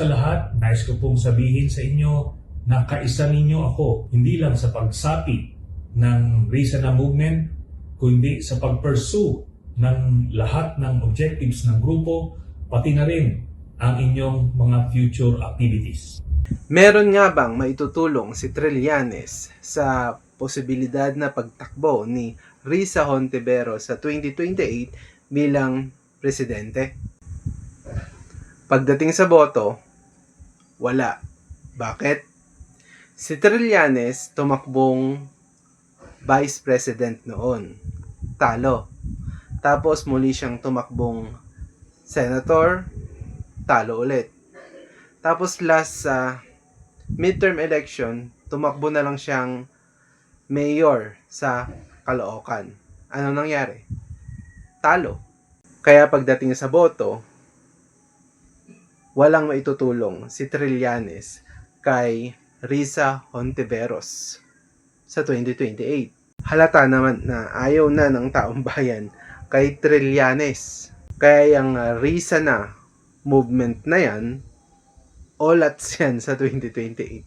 Sa lahat, nais ko pong sabihin sa inyo na kaisa ninyo ako, hindi lang sa pagsapi ng Risa na movement, kundi sa pag-pursue ng lahat ng objectives ng grupo, pati na rin ang inyong mga future activities. Meron nga bang maitutulong si Trillanes sa posibilidad na pagtakbo ni Risa Hontiveros sa 2028 bilang presidente? Pagdating sa boto, wala. Bakit? Si Trillanes tumakbong vice president noon. Talo. Tapos muli siyang tumakbong senator. Talo ulit. Tapos last sa midterm election, tumakbo na lang siyang mayor sa Caloocan. Ano nangyari? Talo. Kaya pagdating sa boto, walang maitutulong si Trillanes kay Risa Hontiveros sa 2028. Halata naman na ayaw na ng taong bayan kay Trillanes. Kaya yung Risa na movement na yan, olats yan sa 2028.